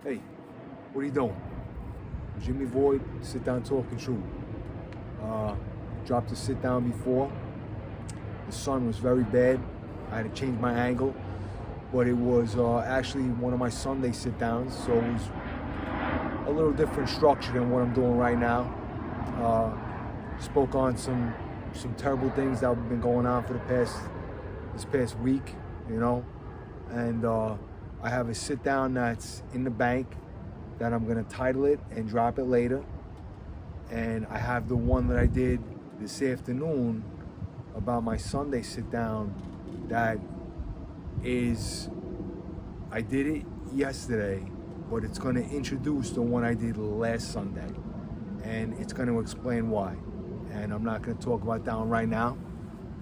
Hey, what are you doing? Jimmy Void, sit down talking true. Dropped the sit down before. The sun was very bad. I had to change my angle, but it was actually one of my Sunday sit downs, so it was a little different structure than what I'm doing right now. Spoke on some terrible things that have been going on for this past week, you know, and I have a sit down that's in the bank that I'm gonna title it and drop it later, and I have the one that I did this afternoon about my Sunday sit down that is, I did it yesterday, but it's going to introduce the one I did last Sunday, and it's going to explain why. And I'm not going to talk about that one right now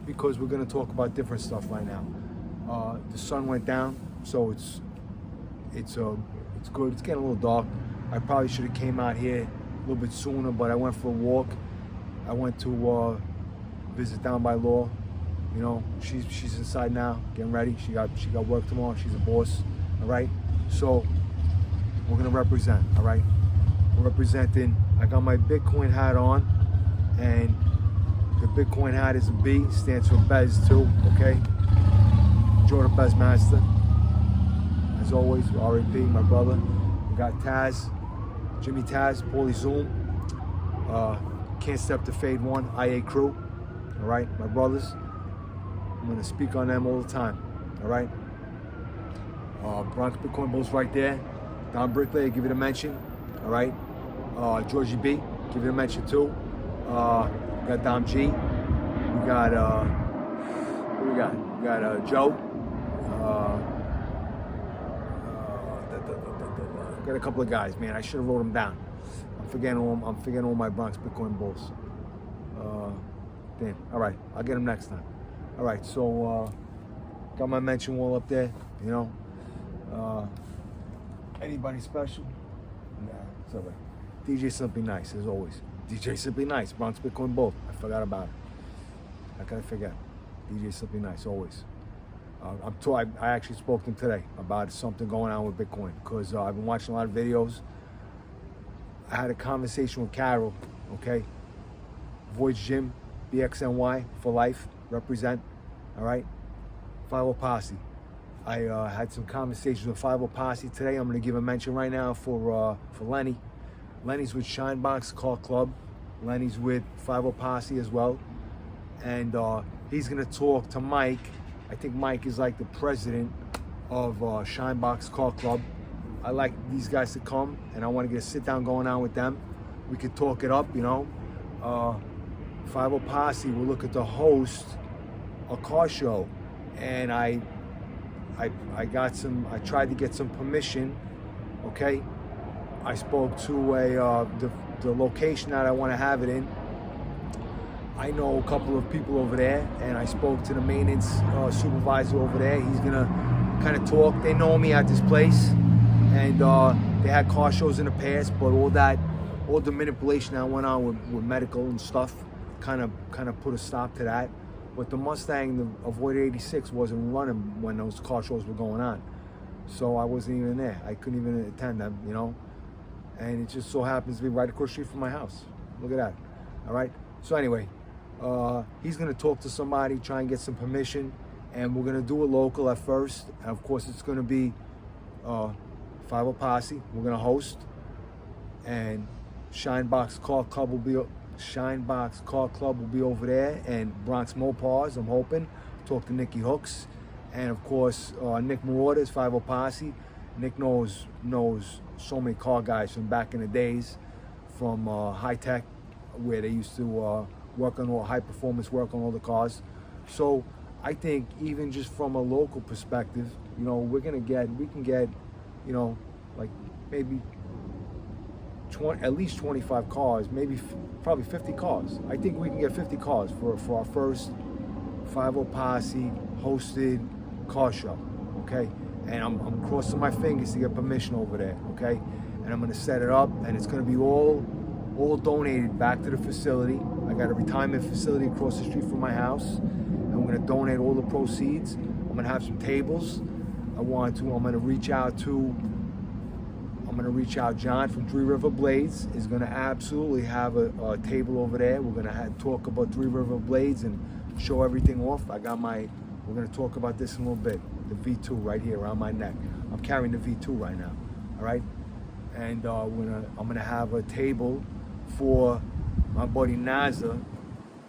because we're going to talk about different stuff right now. The sun went down, so it's good. It's getting a little dark. I probably should have came out here a little bit sooner, but I went for a walk. I went to visit down by Law. You know, she's inside now, getting ready. She got work tomorrow. She's a boss. All right. So we're gonna represent. All right. We're representing. I got my Bitcoin hat on, and the Bitcoin hat is a B. Stands for Bez too. Okay. Jordan Bez Master. As always, R.A.P. My brother. We got Taz, Jimmy Taz, Paulie Zoom. Can't Step to Fade One, IA Crew. All right, my brothers. I'm gonna speak on them all the time. All right. Bronx Bitcoin Bulls right there. Don Bricklayer, give it a mention. All right. Georgie B, give it a mention too. We got Dom G. We got who we got? We got Joe. Got a couple of guys, man. I should have wrote them down. I'm forgetting all my Bronx Bitcoin Bulls. Damn. All right, I'll get them next time. All right, so got my mention wall up there. You know, anybody special? Nah, it's all right. DJ Simply Nice, as always. DJ Simply Nice, Bronx Bitcoin Bull. I forgot about it. How can I forget? DJ Simply Nice, always. I actually spoke to him today about something going on with Bitcoin because I've been watching a lot of videos. I had a conversation with Carol, okay? Voice Jim, BXNY for life, represent, all right? 50 Posse. I had some conversations with 50 Posse today. I'm gonna give a mention right now for Lenny. Lenny's with Shinebox Car Club. Lenny's with 50 Posse as well. And he's gonna talk to Mike. I think Mike is like the president of Shinebox Car Club. I like these guys to come, and I want to get a sit down going on with them. We could talk it up, you know. 50 Posse will look at the host a car show, and I tried to get some permission. Okay, I spoke to the location that I want to have it in. I know a couple of people over there, and I spoke to the maintenance supervisor over there. He's gonna kind of talk. They know me at this place, and they had car shows in the past, but all the manipulation that went on with medical and stuff kind of put a stop to that. But the Mustang, the Avoid 86, wasn't running when those car shows were going on, so I wasn't even there. I couldn't even attend them, you know. And it just so happens to be right across the street from my house. Look at that. All right. So anyway. He's going to talk to somebody, try and get some permission, and we're going to do it local at first. And of course, it's going to be 50 Posse. We're going to host, and Shinebox Car Club will be over there, and Bronx Mopars. I'm hoping. Talk to Nicky Hooks, and of course Nick Marauders, 50 Posse. Nick knows so many car guys from back in the days, from High Tech, where they used to. Work on all high performance work on all the cars. So I think even just from a local perspective, you know, we can get, you know, like maybe at least 25 cars, probably 50 cars. I think we can get 50 cars for our first 50 Posse hosted car show, okay? And I'm crossing my fingers to get permission over there, okay? And I'm gonna set it up, and it's gonna be all donated back to the facility. I got a retirement facility across the street from my house, and we're gonna donate all the proceeds. I'm gonna have some tables. I'm gonna reach out to I'm gonna reach out. John from Three River Blades is gonna absolutely have a table over there. We're gonna talk about Three River Blades and show everything off. We're gonna talk about this in a little bit. The V2 right here around my neck. I'm carrying the V2 right now, all right? And I'm gonna have a table for my buddy Naza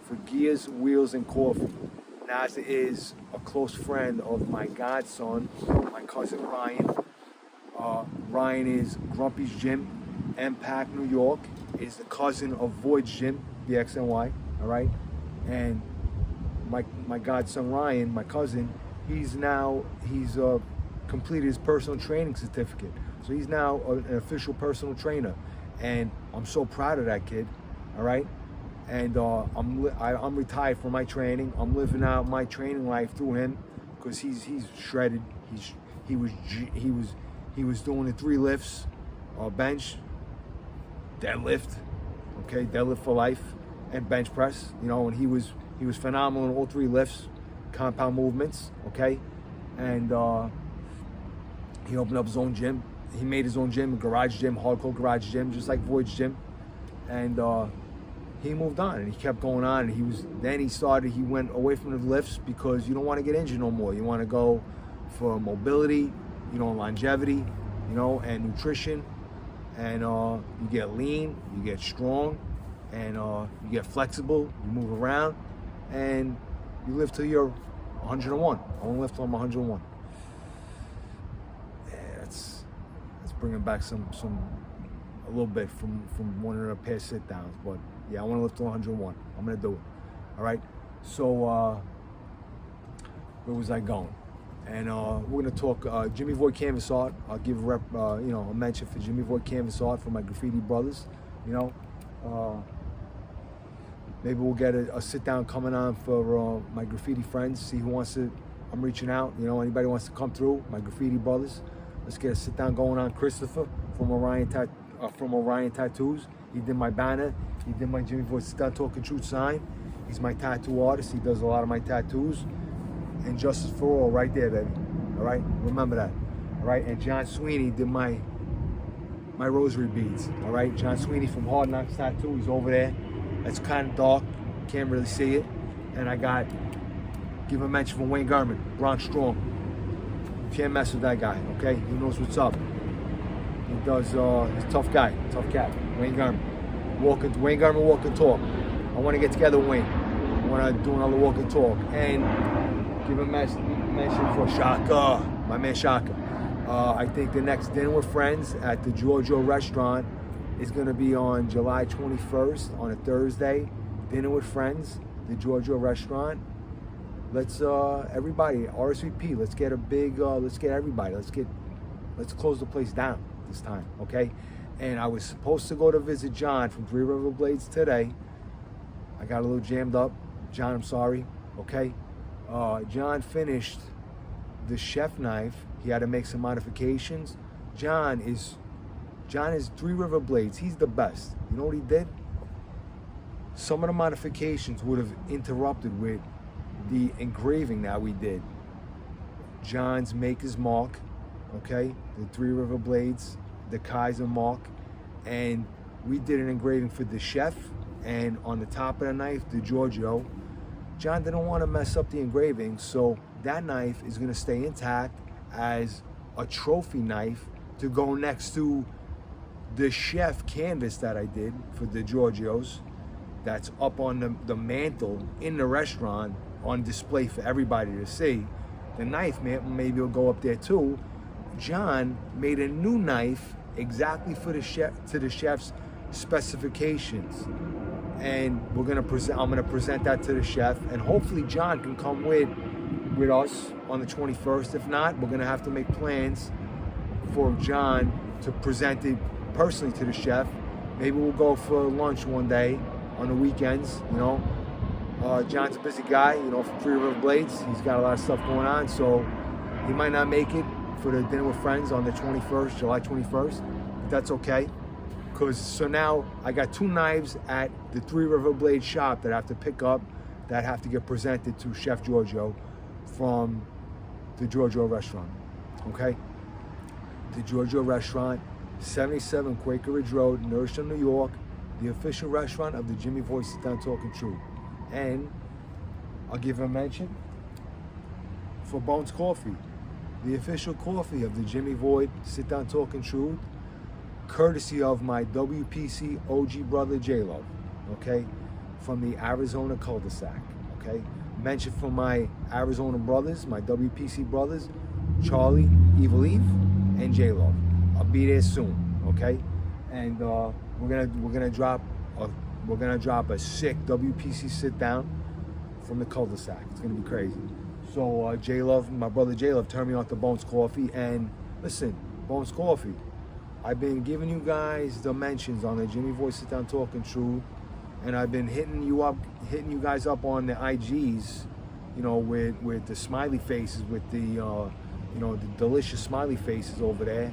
for Gears, Wheels, and Coffee. Naza is a close friend of my godson, my cousin Ryan. Ryan is Grumpy's Gym, Impact, New York. Is the cousin of Void's Gym, BXNY, all right? And my godson Ryan, my cousin, he's completed his personal training certificate. So he's now an official personal trainer. And I'm so proud of that kid, all right? And I'm retired from my training. I'm living out my training life through him because he's shredded. He was doing the 3 lifts, bench, deadlift, okay, deadlift for life, and bench press. You know, and he was phenomenal in all 3 lifts, compound movements, okay, and he opened up his own gym. He made his own gym, a garage gym, hardcore garage gym, just like Void's Gym, and he moved on and he kept going on. And he went away from the lifts because you don't want to get injured no more. You want to go for mobility, you know, longevity, you know, and nutrition, and you get lean, you get strong, and you get flexible, you move around, and you live till you're 101. I want to live till I'm 101. Yeah, that's bringing back a little bit from one of the past sit downs, but yeah, I want to live till 101. I'm gonna do it. All right. So where was I going? And we're gonna talk Jimmy Void Canvas Art. I'll give a mention for Jimmy Void Canvas Art for my graffiti brothers. You know, maybe we'll get a sit down coming on for my graffiti friends. See who wants to. I'm reaching out. You know, anybody wants to come through, my graffiti brothers. Let's get a sit down going on. Christopher from Orion Tattoos. He did my banner. He did my Jimmy Void Stunt Talking Truth sign. He's my tattoo artist. He does a lot of my tattoos. And Justice for All right there, baby. All right, remember that. All right, and John Sweeney did my rosary beads. All right, John Sweeney from Hard Knocks Tattoo. He's over there. It's kind of dark, can't really see it. And I give a mention from Wayne Garman, Bronx Strong. Can't mess with that guy, okay? He knows what's up. He does. He's a tough guy, tough cat. Wayne Garman, Wayne Garman walk and talk. I want to get together with Wayne. I want to do another walk and talk and give a mention for Shaka, my man Shaka. I think the next Dinner with Friends at the Giorgio restaurant is going to be on July 21st on a Thursday. Dinner with Friends, the Giorgio restaurant. Let's everybody RSVP. Let's get everybody. Let's close the place down this time, okay? And I was supposed to go to visit John from Three River Blades today. I got a little jammed up. John, I'm sorry, okay? John finished the chef knife. He had to make some modifications. John is Three River Blades. He's the best. You know what he did? Some of the modifications would have interrupted with the engraving that we did. John's Maker's Mark, okay? The Three River Blades, the Kaiser Mark, and we did an engraving for the chef, and on the top of the knife, the Giorgio. John didn't want to mess up the engraving, so that knife is going to stay intact as a trophy knife to go next to the chef canvas that I did for the Giorgios. That's up on the mantle in the restaurant on display for everybody to see. The knife, maybe will go up there too. John made a new knife exactly for the chef, to the chef's specifications, and I'm gonna present that to the chef, and hopefully John can come with us on the 21st. If not, we're gonna have to make plans for John to present it personally to the chef. Maybe we'll go for lunch one day on the weekends, you know. John's a busy guy, you know, from Three River Blades. He's got a lot of stuff going on, so he might not make it for the Dinner with Friends on the 21st, July 21st. But that's okay. So now I got 2 knives at the Three River Blade shop that I have to pick up, that have to get presented to Chef Giorgio from the Giorgio restaurant, okay? The Giorgio restaurant, 77 Quaker Ridge Road, Nourishton, New York, the official restaurant of the Jimmy Voice Sit Down Talking Truth. And I'll give a mention for Bones Coffee, the official coffee of the Jimmy Voice Sit Down Talking Truth, courtesy of my WPC OG brother J-Love, okay, from the Arizona cul-de-sac, okay. Mention for my Arizona brothers, my WPC brothers, Charlie, Evil Eve, and J-Love. I'll be there soon, okay. And we're gonna drop a sick WPC sit down from the cul-de-sac. It's gonna be crazy. So J-Love, my brother J-Love, turned me on to Bones Coffee, and listen, Bones Coffee, I've been giving you guys the mentions on the Jimmy Voice Sit Down Talking Truth, and I've been hitting you guys up on the IGs, you know, with the smiley faces, with the you know, the delicious smiley faces over there.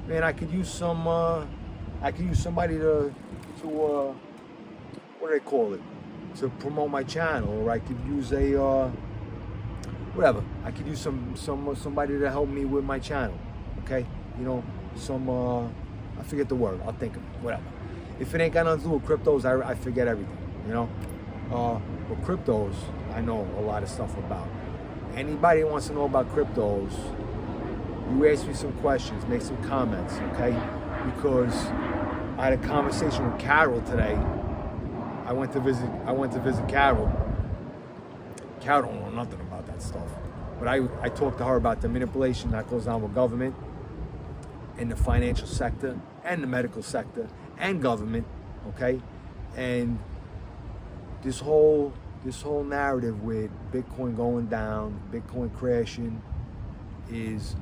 Man, I could use somebody to what do they call it? To promote my channel, or I could use whatever. I could use somebody to help me with my channel. Okay, you know, I forget the word. I'll think of it. Whatever. If it ain't got nothing to do with cryptos, I forget everything. You know, but cryptos, I know a lot of stuff about. Anybody who wants to know about cryptos, you ask me some questions, make some comments, okay? Because I had a conversation with Carol today. I went to visit Carol. Carol don't know nothing about that stuff. But I talked to her about the manipulation that goes on with government and the financial sector and the medical sector and government, okay? And this whole narrative with Bitcoin going down, Bitcoin crashing, it's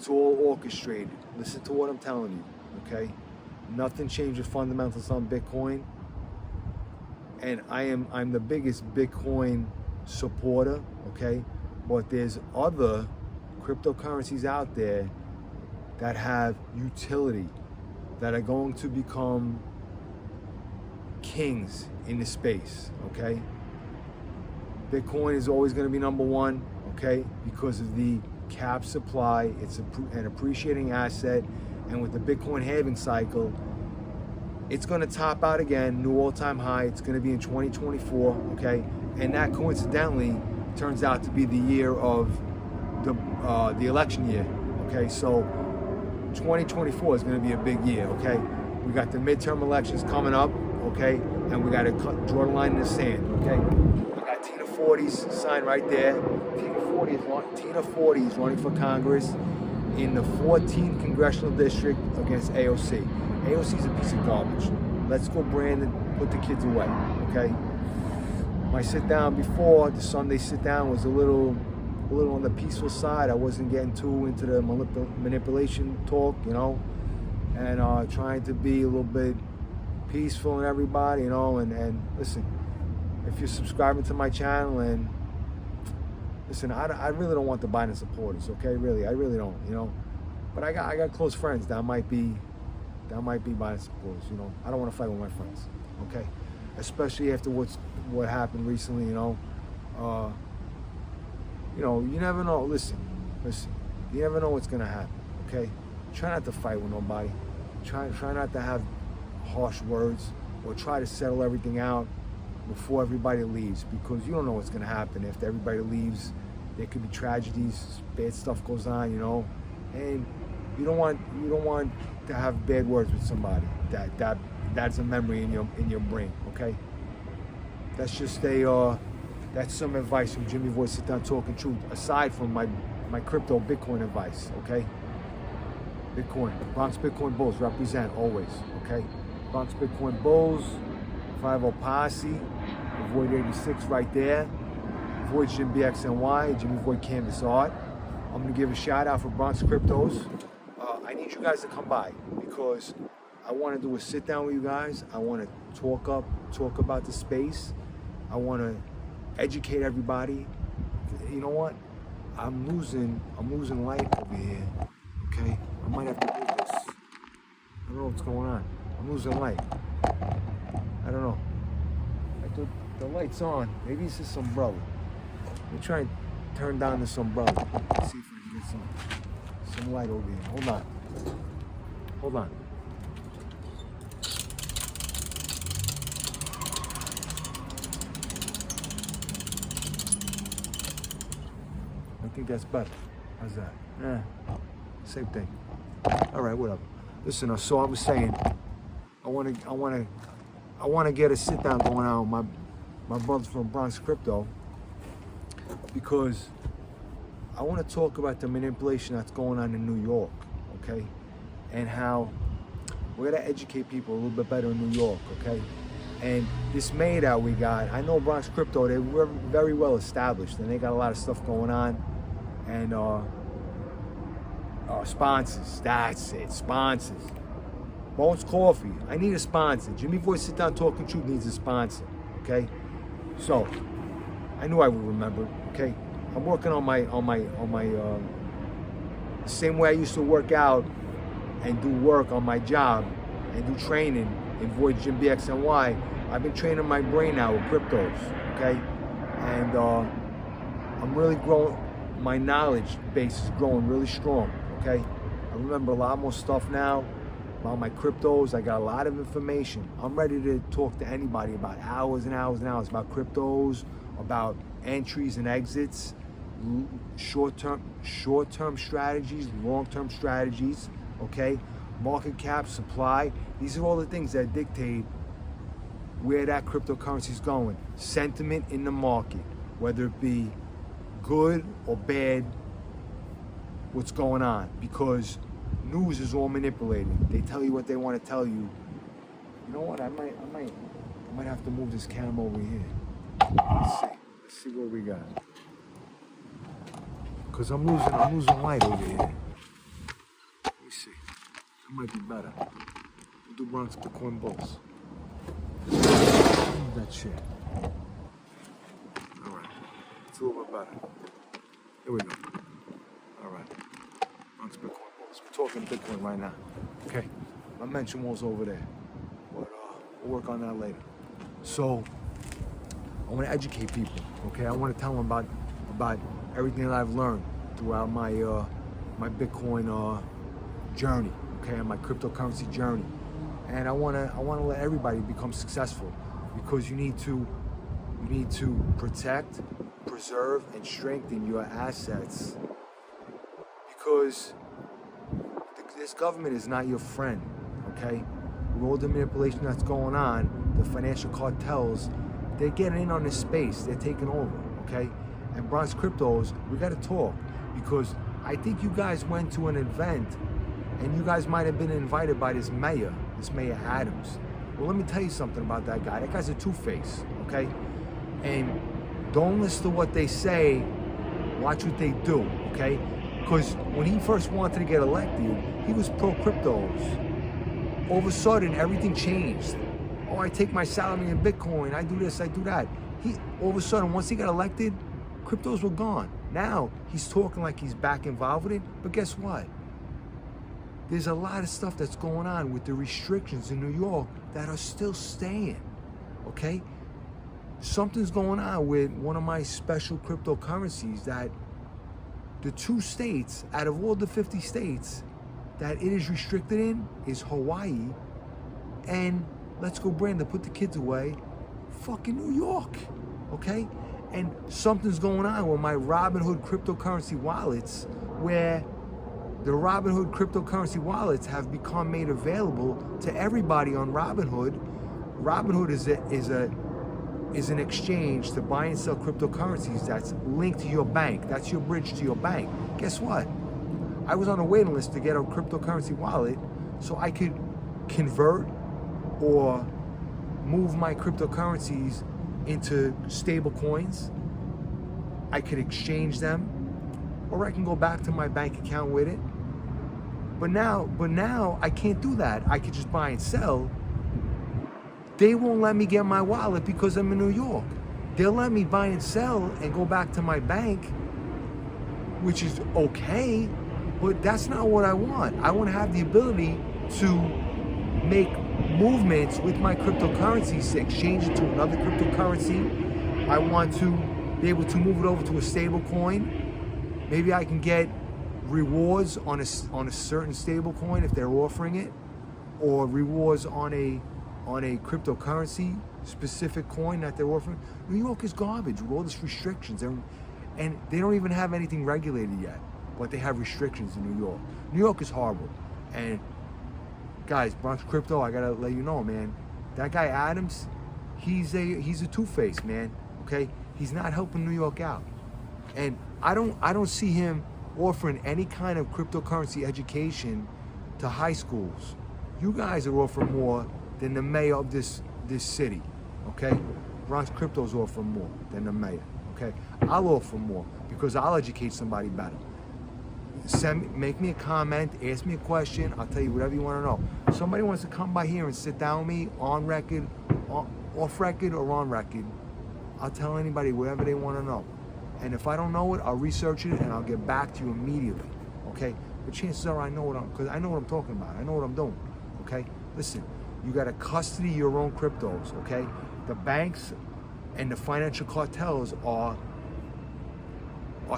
all orchestrated. Listen to what I'm telling you, okay? Nothing changes fundamentals on Bitcoin. And I'm the biggest Bitcoin supporter, okay? But there's other cryptocurrencies out there that have utility, that are going to become kings in the space, okay? Bitcoin is always going to be number one, okay? Because of the cap supply, it's an appreciating asset, and with the Bitcoin halving cycle, it's going to top out again, new all-time high. It's going to be in 2024, okay? And that coincidentally turns out to be the year of the election year, okay? So 2024 is going to be a big year, okay? We got the midterm elections coming up, okay? And we got to draw the line in the sand, okay? We got Tina 40's sign right there. Tina 40 is running for Congress in the 14th congressional district against AOC. AOC is a piece of garbage. Let's go, Brandon, put the kids away, okay? My sit down before, the Sunday sit down, was a little on the peaceful side. I wasn't getting too into the manipulation talk, you know, and trying to be a little bit peaceful and everybody, you know, and listen, if you're subscribing to my channel, and listen, I really don't want the Biden supporters, okay? Really, I really don't, you know. But I got close friends that might be Biden supporters, you know. I don't want to fight with my friends, okay? Especially after what happened recently, you know. You know, you never know. Listen, you never know what's gonna happen, okay? Try not to fight with nobody. Try not to have harsh words, or try to settle everything out before everybody leaves, because you don't know what's gonna happen after everybody leaves. There could be tragedies, bad stuff goes on, you know, and you don't want to have bad words with somebody that's a memory in your brain, okay? That's just that's some advice from Jimmy Voice Sit Down Talking Truth, aside from my crypto Bitcoin advice, okay? Bitcoin, Bronx Bitcoin Bulls represent always, okay? Bronx Bitcoin Bulls, 50 Posse, Void 86 right there, Void Jim BXNY, Jimmy Void Canvas Art. I'm gonna give a shout out for Bronx Cryptos. I need you guys to come by, because I want to do a sit down with you guys. I want to talk about the space. I want to educate everybody. You know what? I'm losing light over here. Okay, I might have to do this. I don't know what's going on. I'm losing light. I don't know. I thought the light's on. Maybe it's this umbrella. Let me try and turn down this umbrella. See if we can get some light over here. Hold on. Hold on. I think that's better. How's that? Same thing. All right, whatever. Listen, so I was saying, I want to get a sit down going on with my brothers from Bronx Crypto, because I want to talk about the manipulation that's going on in New York, okay? And how we're gonna educate people a little bit better in New York, okay? And this mayor that we got, I know Bronx Crypto, they were very well established and they got a lot of stuff going on. And sponsors, that's it, sponsors. Bones Coffee, I need a sponsor. Jimmy Boy Sit Down Talking Truth needs a sponsor, okay? So, I knew I would remember, okay? I'm working on my the same way I used to work out and do work on my job and do training in Void Gym BXNY. I've been training my brain now with cryptos, okay? And I'm really growing, my knowledge base is growing really strong, okay? I remember a lot more stuff now about my cryptos. I got a lot of information. I'm ready to talk to anybody about hours and hours and hours about cryptos, about entries and exits, short-term strategies, long-term strategies, okay? Market cap, supply. These are all the things that dictate where that cryptocurrency is going. Sentiment in the market, whether it be good or bad, what's going on, because news is all manipulated. They tell you what they want to tell you. You know what? I might have to move this camera over here. Let's see what we got. Cause I'm losing light over here. Let me see. That might be better. We'll do Bronx Bitcoin Bulls. That shit. All right. It's a little bit better. Here we go. All right. Bronx Bitcoin Bulls. We're talking Bitcoin right now. Okay. My mention wall's over there. But we'll work on that later. So I want to educate people. Okay. I want to tell them about everything that I've learned throughout my my Bitcoin journey. Okay, my cryptocurrency journey. And I wanna let everybody become successful, because you need to protect, preserve, and strengthen your assets, because this government is not your friend, okay? With all the manipulation that's going on, the financial cartels, they're getting in on this space, they're taking over, okay? And Bronx Cryptos, we gotta talk, because I think you guys went to an event and you guys might have been invited by this mayor Adams. Well, let me tell you something about that guy. That guy's a two-face, okay? And don't listen to what they say, watch what they do, okay? Because when he first wanted to get elected, he was pro-cryptos. All of a sudden, everything changed. Oh, I take my salary in Bitcoin, I do this, I do that. All of a sudden, once he got elected, cryptos were gone. Now, he's talking like he's back involved with it, but guess what? There's a lot of stuff that's going on with the restrictions in New York that are still staying, okay? Something's going on with one of my special cryptocurrencies, that the 2 states out of all the 50 states that it is restricted in is Hawaii and, let's go Brandon, put the kids away, fucking New York, okay? And something's going on with my Robinhood cryptocurrency wallets, where the Robinhood cryptocurrency wallets have become made available to everybody on Robinhood. Robinhood is an exchange to buy and sell cryptocurrencies that's linked to your bank. That's your bridge to your bank. Guess what? I was on a waiting list to get a cryptocurrency wallet so I could convert or move my cryptocurrencies into stable coins. I could exchange them, or I can go back to my bank account with it. But now I can't do that. I could just buy and sell. They won't let me get my wallet because I'm in New York. They'll let me buy and sell and go back to my bank, which is okay, but that's not what I want. I want to have the ability to make movements with my cryptocurrencies, to exchange it to another cryptocurrency. I want to be able to move it over to a stable coin. Maybe I can get rewards on a certain stable coin if they're offering it, or rewards on a cryptocurrency specific coin that they're offering. New York is garbage with all these restrictions, and they don't even have anything regulated yet, but they have restrictions in New York. New York is horrible. And guys, Bronx Crypto, I gotta let you know, man, that guy Adams, he's a two-faced, man. Okay, he's not helping New York out, and I don't see him offering any kind of cryptocurrency education to high schools. You guys are offering more than the mayor of this city, okay? Bronx Crypto's offering more than the mayor, okay? I'll offer more because I'll educate somebody better. Make me a comment, ask me a question, I'll tell you whatever you want to know. If somebody wants to come by here and sit down with me on record, off record or on record, I'll tell anybody whatever they want to know. And if I don't know it, I'll research it and I'll get back to you immediately, okay? But chances are I know what I'm talking about. I know what I'm doing, okay? Listen, you got to custody your own cryptos, okay? The banks and the financial cartels are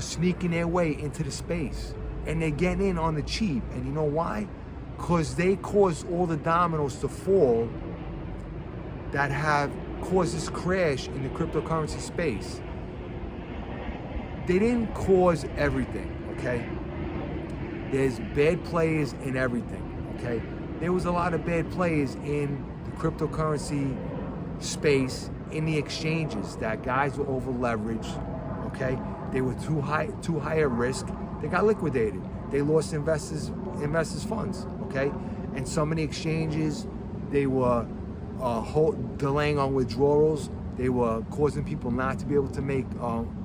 sneaking their way into the space, and they're getting in on the cheap. And you know why? Because they caused all the dominoes to fall that have caused this crash in the cryptocurrency space. They didn't cause everything, okay? There's bad players in everything, okay? There was a lot of bad players in the cryptocurrency space, in the exchanges, that guys were over leveraged, okay? They were too high a risk. They got liquidated. They lost investors' funds, okay? And some of the exchanges, they were delaying on withdrawals. They were causing people not to be able to make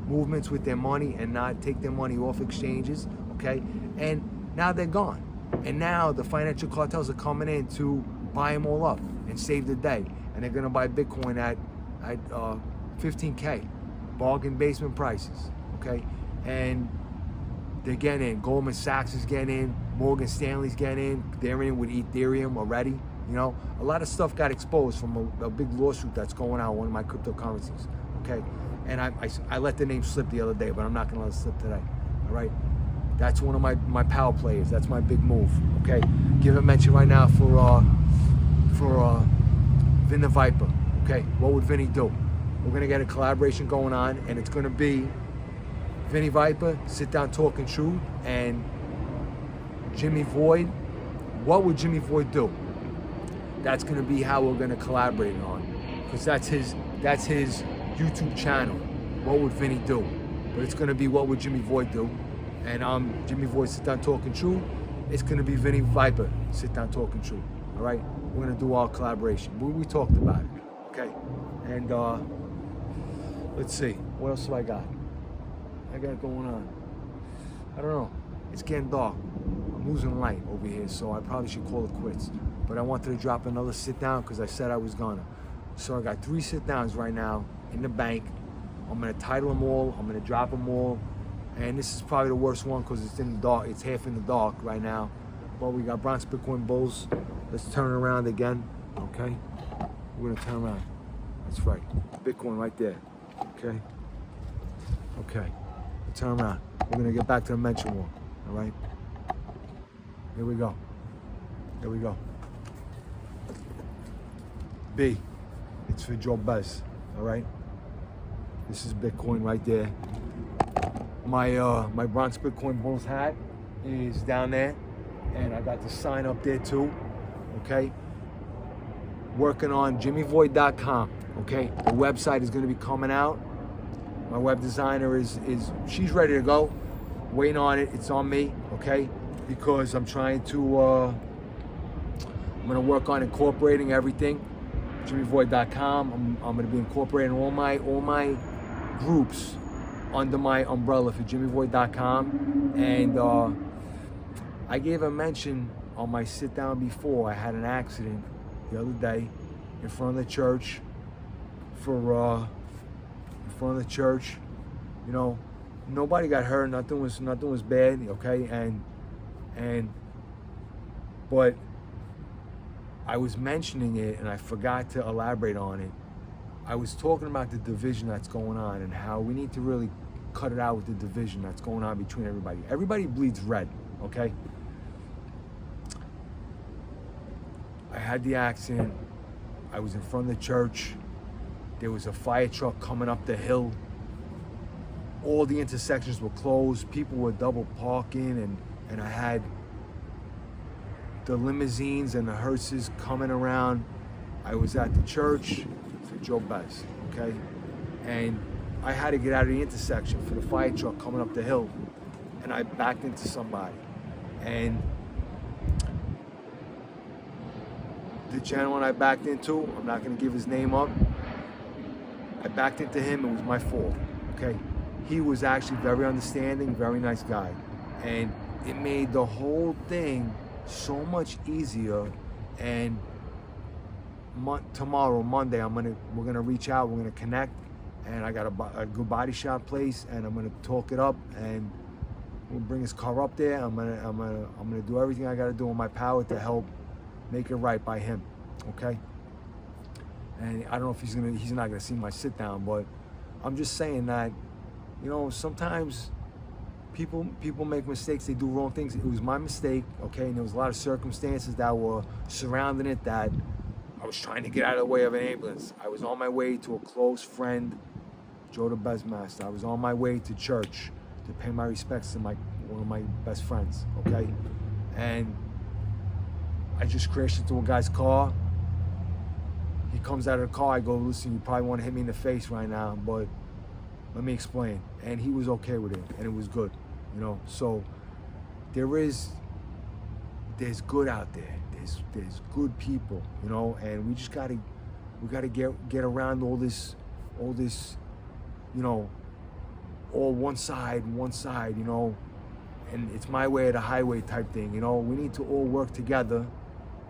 movements with their money and not take their money off exchanges, okay? And now they're gone. And now the financial cartels are coming in to buy them all up and save the day. And they're gonna buy Bitcoin at 15K, bargain basement prices, okay? And they're getting in. Goldman Sachs is getting in. Morgan Stanley's getting in. They're in with Ethereum already. You know, a lot of stuff got exposed from a big lawsuit that's going on one of my cryptocurrencies, okay? And I let the name slip the other day, but I'm not gonna let it slip today, all right? That's one of my power players. That's my big move, okay? Give a mention right now for Vin the Viper, okay? What would Vinny do? We're gonna get a collaboration going on, and it's gonna be Vinny Viper, Sit Down Talking Truth, and Jimmy Void. What would Jimmy Void do? That's gonna be how we're gonna collaborate on, because that's his YouTube channel. What would Vinny do? But it's gonna be What Would Jimmy Void Do? And I'm Jimmy Void, Sit Down Talking Truth. It's gonna be Vinny Viper, Sit Down Talking Truth. All right, we're gonna do our collaboration. We talked about it, okay? And let's see, what else have I got going on? I don't know. It's getting dark. I'm losing light over here, so I probably should call it quits. But I wanted to drop another sit down because I said I was gonna. So I got 3 sit downs right now in the bank. I'm gonna title them all. I'm gonna drop them all. And this is probably the worst one because it's in the dark. It's half in the dark right now. But we got Bronx Bitcoin Bulls. Let's turn around again, okay? We're gonna turn around. That's right. Bitcoin right there, okay? Okay, turn around. We're gonna get back to the mention wall, all right? Here we go. Here we go. B, it's for Joe Bez, all right? This is Bitcoin right there. My Bronx Bitcoin Bulls hat is down there, and I got the sign up there too, okay? Working on jimmyvoid.com, okay? The website is gonna be coming out. My web designer she's ready to go. Waiting on it, it's on me, okay? Because I'm trying to, I'm gonna work on incorporating everything. jimmyvoid.com. I'm gonna be incorporating all my groups under my umbrella for jimmyvoid.com. And I gave a mention on my sit down before. I had an accident the other day in front of the church in front of the church. You know, nobody got hurt, nothing was bad, okay? But I was mentioning it and I forgot to elaborate on it. I was talking about the division that's going on and how we need to really cut it out with the division that's going on between everybody. Everybody bleeds red, okay? I had the accident. I was in front of the church. There was a fire truck coming up the hill. All the intersections were closed. People were double parking, and I had the limousines and the hearses coming around. I was at the church for Joe Bez, okay? And I had to get out of the intersection for the fire truck coming up the hill, and I backed into somebody. And the gentleman I backed into, I'm not gonna give his name up, I backed into him. It was my fault, okay? He was actually very understanding, very nice guy. And it made the whole thing so much easier. And tomorrow, Monday, we're gonna reach out, we're gonna connect, and I got a good body shop place, and I'm gonna talk it up, and we'll bring his car up there. I'm gonna do everything I gotta do in my power to help make it right by him, okay? And I don't know if he's not gonna see my sit down, but I'm just saying that, you know, sometimes people make mistakes, they do wrong things. It was my mistake, okay? And there was a lot of circumstances that were surrounding it, that I was trying to get out of the way of an ambulance. I was on my way to a close friend, Joe the Bezmaster. I was on my way to church to pay my respects to one of my best friends, okay? And I just crashed into a guy's car. He comes out of the car, I go, listen, you probably want to hit me in the face right now, but let me explain. And he was okay with it, and it was good, you know? So there's good out there. There's good people, you know, and we gotta get around all this, you know, all one side, you know, and it's my way or the highway type thing, you know. We need to all work together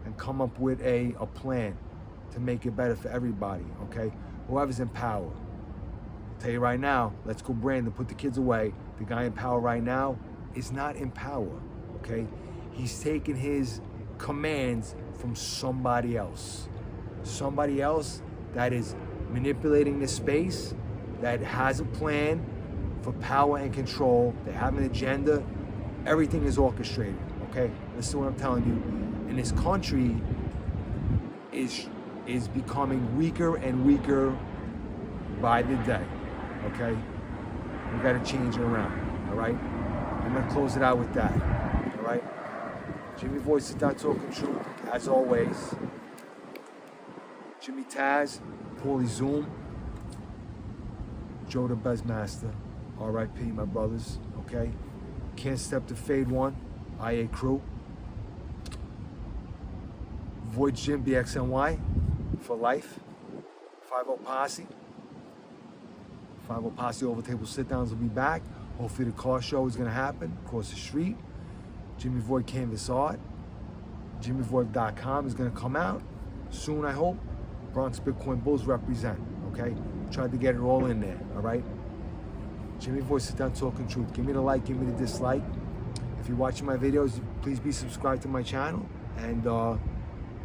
and come up with a plan to make it better for everybody, okay? Whoever's in power. I'll tell you right now, let's go Brandon, put the kids away. The guy in power right now is not in power, okay? He's taking his commands from somebody else. Somebody else that is manipulating the space, that has a plan for power and control. They have an agenda. Everything is orchestrated, okay? Listen to what I'm telling you. And this country is becoming weaker and weaker by the day, okay? We gotta change it around, all right? I'm gonna close it out with that, all right? Jimmy Voice is not talking truth, as always. Jimmy Taz, Paulie Zoom, Joe the Bezmaster, R.I.P. my brothers, okay? Can't Step to Fade One, IA Crew. Void Jim BXNY for life. 50 Posse. 50 Posse Over Table Sit Downs will be back. Hopefully the car show is gonna happen across the street. Jimmy Void Canvas Art. JimmyVoid.com is gonna come out soon, I hope. Bronx Bitcoin Bulls represent, okay? Tried to get it all in there, all right? Jimmy Void Sit Down Talking Truth. Give me the like, give me the dislike. If you're watching my videos, please be subscribed to my channel. And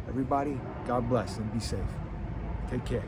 everybody, God bless and be safe. Take care.